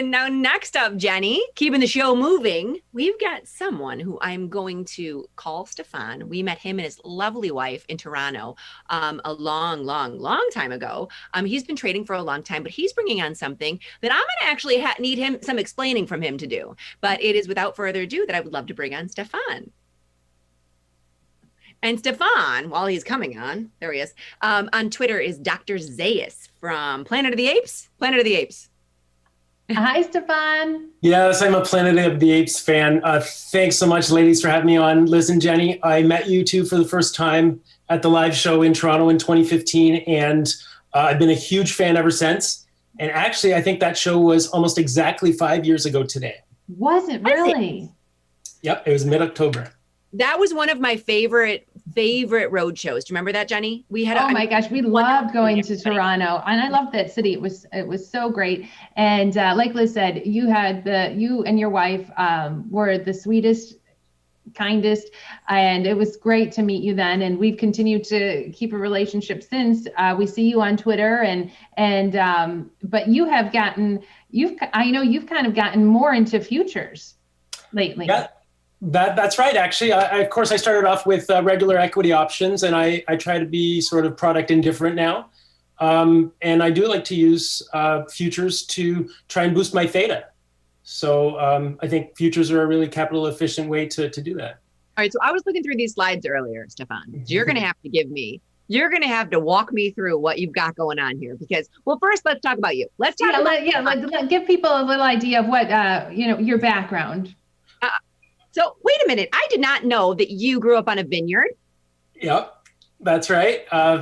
And now, next up, Jny, keeping the show moving, we've got someone who I'm going to call Stefan. We met him and his lovely wife in Toronto a long time ago. He's been trading for a long time, but he's bringing on something that I'm going to actually need him some explaining from him to do. But it is without further ado that I would love to bring on Stefan. And Stefan, while he's coming on, there he is, on Twitter is DrZaius from Planet of the Apes. Planet of the Apes. Hi, Stefan. Yes, I'm a Planet of the Apes fan. Thanks so much, ladies, for having me on Liz and Jny. I met you two for the first time at the live show in Toronto in 2015, and I've been a huge fan ever since. And actually, I think that show was almost exactly 5 years ago today. Was it really? Yep, it was mid-October. That was one of my favorite road shows. Do you remember that, Jny? We had. Oh my gosh, we loved going to Toronto, and I loved that city. It was so great. And like Liz said, you and your wife were the sweetest, kindest, and it was great to meet you then. And we've continued to keep a relationship since. We see you on Twitter, but I know you've kind of gotten more into futures lately. Yeah. That's right. Actually, of course, I started off with regular equity options, and I try to be sort of product indifferent now. And I do like to use futures to try and boost my theta. So I think futures are a really capital efficient way to do that. All right. So I was looking through these slides earlier, Stefan. So you're going to have to walk me through what you've got going on here, because, well, first let's talk about you. Give people a little idea of what, your background. So wait a minute. I did not know that you grew up on a vineyard. Yep, that's right.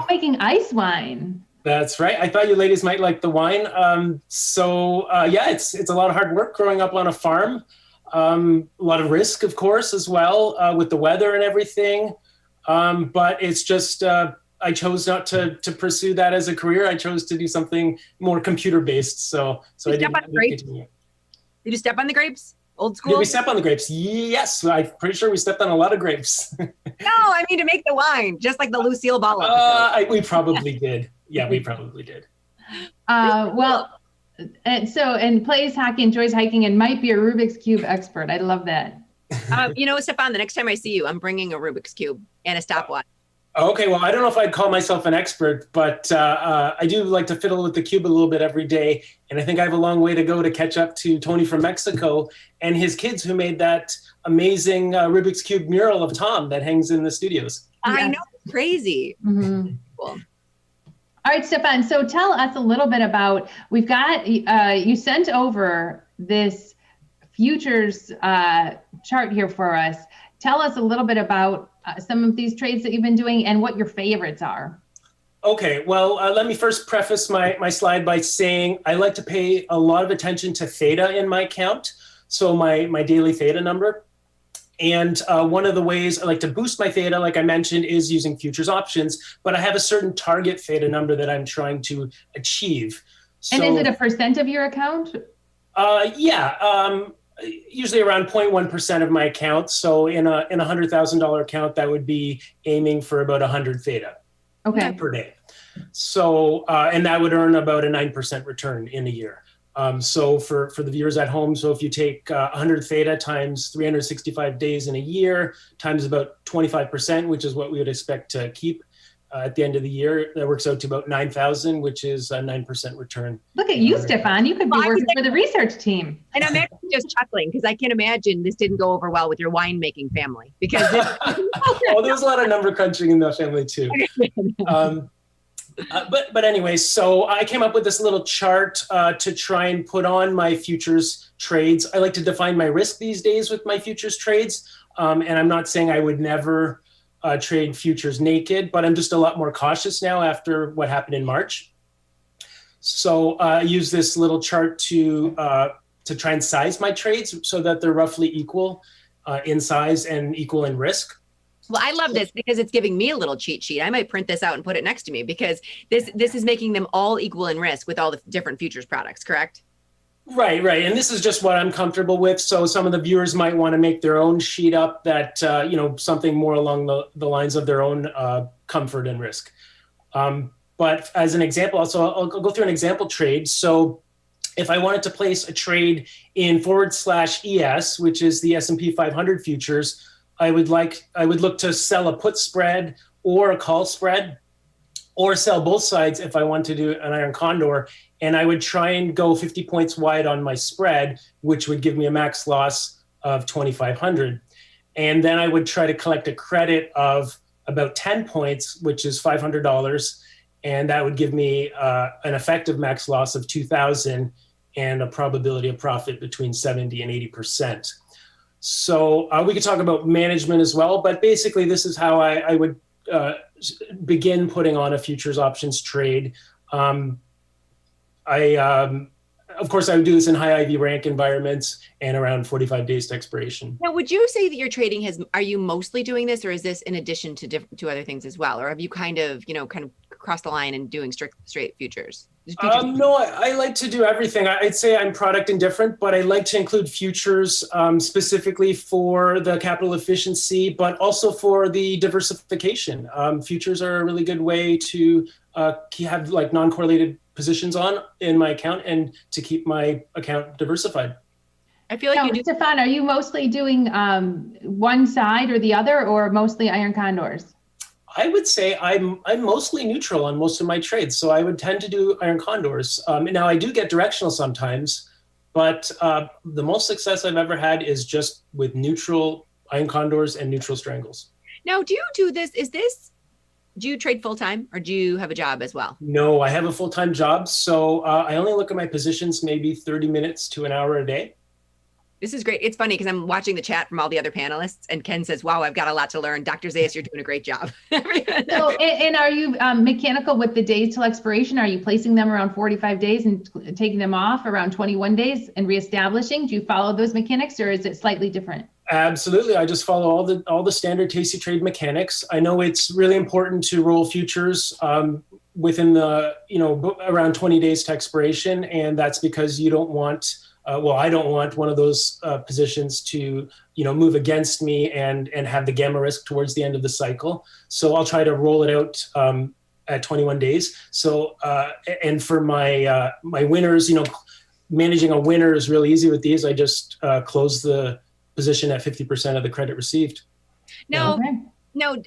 Making ice wine. That's right. I thought you ladies might like the wine. Yeah, it's a lot of hard work growing up on a farm. A lot of risk, of course, as well, with the weather and everything. But it's just, I chose not to pursue that as a career. I chose to do something more computer-based. So I didn't continue. Did you step on the grapes? Old school? Did we step on the grapes? Yes, I'm pretty sure we stepped on a lot of grapes. No, I mean to make the wine, just like the Lucille Ball episode. We probably did. Yeah, we probably did. And plays hockey, enjoys hiking, and might be a Rubik's Cube expert. I love that. Stefan, the next time I see you, I'm bringing a Rubik's Cube and a stopwatch. Okay, well, I don't know if I'd call myself an expert, but I do like to fiddle with the cube a little bit every day. And I think I have a long way to go to catch up to Tony from Mexico and his kids who made that amazing Rubik's Cube mural of Tom that hangs in the studios. I know, it's crazy. Mm-hmm. Cool. All right, Stefan, so tell us a little bit about, we've got, you sent over this futures chart here for us. Tell us a little bit about some of these trades that you've been doing and what your favorites are. Okay, well, let me first preface my slide by saying I like to pay a lot of attention to theta in my account, so my daily theta number. And one of the ways I like to boost my theta, like I mentioned, is using futures options, but I have a certain target theta number that I'm trying to achieve. And is it a percent of your account? Usually around 0.1% of my account. So in a $100,000 account, that would be aiming for about 100 theta per day. So, and that would earn about a 9% return in a year. So for the viewers at home, so if you take 100 theta times 365 days in a year, times about 25%, which is what we would expect to keep at the end of the year, that works out to about 9,000, which is a 9% return. Look at you, Stefan. You could be working for the research team. And I'm actually just chuckling because I can imagine this didn't go over well with your winemaking family. Because there's a lot of number crunching in the family too. But anyway, so I came up with this little chart to try and put on my futures trades. I like to define my risk these days with my futures trades. And I'm not saying I would never trade futures naked, but I'm just a lot more cautious now after what happened in March. So I use this little chart to try and size my trades so that they're roughly equal in size and equal in risk. Well, I love this because it's giving me a little cheat sheet. I might print this out and put it next to me because this is making them all equal in risk with all the different futures products, correct? Right. And this is just what I'm comfortable with. So some of the viewers might want to make their own sheet up that, something more along the lines of their own comfort and risk. But as an example, also I'll go through an example trade. So If I wanted to place a trade in /ES, which is the S&P 500 futures, I would look to sell a put spread or a call spread, or sell both sides if I want to do an iron condor. And I would try and go 50 points wide on my spread, which would give me a max loss of 2,500. And then I would try to collect a credit of about 10 points, which is $500. And that would give me an effective max loss of 2,000 and a probability of profit between 70 and 80%. So we could talk about management as well, but basically this is how I would begin putting on a futures options trade. Of course, I would do this in high IV rank environments and around 45 days to expiration. Now, would you say that your trading are you mostly doing this, or is this in addition to other things as well? Or have you kind of crossed the line and doing straight futures? No, I like to do everything. I'd say I'm product indifferent, but I like to include futures specifically for the capital efficiency, but also for the diversification. Futures are a really good way to have like non-correlated positions in my account and to keep my account diversified. I feel like Stefan, are you mostly doing one side or the other, or mostly iron condors? I would say I'm mostly neutral on most of my trades. So I would tend to do iron condors. Now I do get directional sometimes, but the most success I've ever had is just with neutral iron condors and neutral strangles. Now, do you do this? Do you trade full time, or do you have a job as well? No, I have a full-time job. So I only look at my positions maybe 30 minutes to an hour a day. This is great. It's funny because I'm watching the chat from all the other panelists, and Ken says, wow, I've got a lot to learn. DrZaius, you're doing a great job. So, and are you mechanical with the days till expiration? Are you placing them around 45 days and taking them off around 21 days and reestablishing? Do you follow those mechanics, or is it slightly different? Absolutely. I just follow all the standard Tastytrade mechanics. I know it's really important to roll futures within the, around 20 days to expiration. And that's because you don't want, I don't want one of those positions to, move against me and have the gamma risk towards the end of the cycle. So I'll try to roll it out at 21 days. So, and for my winners, managing a winner is really easy with these. I just close the position at 50% of the credit received. No,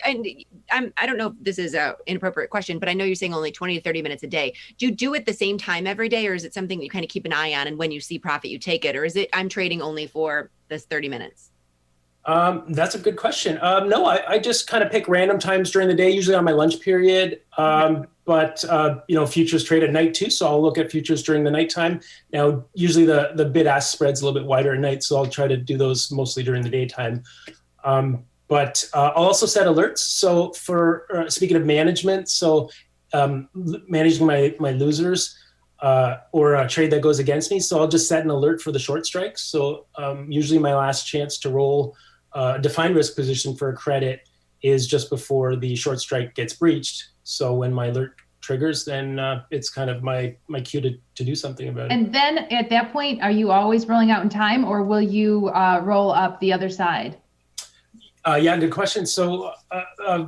and I don't know if this is an inappropriate question, but I know you're saying only 20 to 30 minutes a day. Do you do it the same time every day, or is it something that you kind of keep an eye on, and when you see profit, you take it? Or is it, I'm trading only for this 30 minutes? That's a good question. No, I just kind of pick random times during the day, usually on my lunch period. But futures trade at night too. So I'll look at futures during the nighttime. Now, usually the bid-ask spread's a little bit wider at night, so I'll try to do those mostly during the daytime. But I'll also set alerts. So for speaking of management, so managing my losers or a trade that goes against me. So I'll just set an alert for the short strikes. So usually my last chance to roll a defined risk position for a credit is just before the short strike gets breached. So when my alert triggers, then it's kind of my cue to do something about it. And then at that point, are you always rolling out in time, or will you roll up the other side? Yeah, good question. So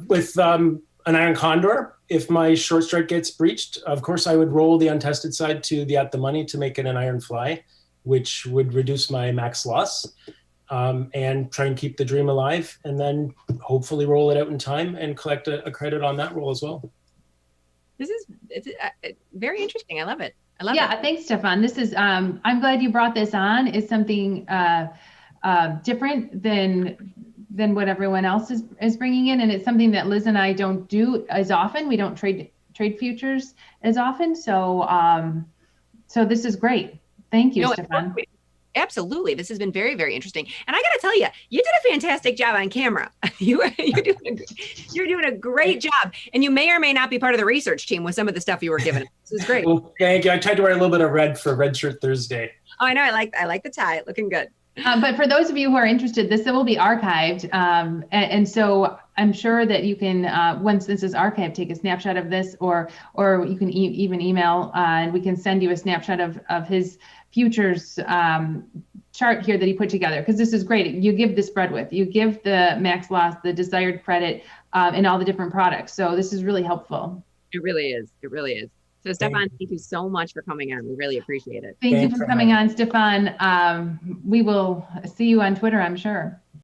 with an iron condor, if my short strike gets breached, of course, I would roll the untested side to the at the money to make it an iron fly, which would reduce my max loss. And try and keep the dream alive, and then hopefully roll it out in time and collect a credit on that roll as well. It's very interesting. I love it. Yeah, thanks, Stefan. This is, I'm glad you brought this on. It's something different than what everyone else is bringing in. And it's something that Liz and I don't do as often. We don't trade futures as often. So, so this is great. Thank you, Stefan. Absolutely. This has been very, very interesting. And I got to tell you, you did a fantastic job on camera. You're doing a great job. And you may or may not be part of the research team with some of the stuff you were given. This is great. Well, thank you. I tried to wear a little bit of red for Red Shirt Thursday. Oh, I know. I like the tie. Looking good. But for those of you who are interested, this will be archived. And so I'm sure that you can, once this is archived, take a snapshot of this, or you can even email, and we can send you a snapshot of his futures chart here that he put together, because this is great. You give the spread width, you give the max loss, the desired credit, and all the different products. So this is really helpful. It really is. It really is. So Stefan, thank you so much for coming on. We really appreciate it. Thank you for coming on, Stefan. We will see you on Twitter, I'm sure.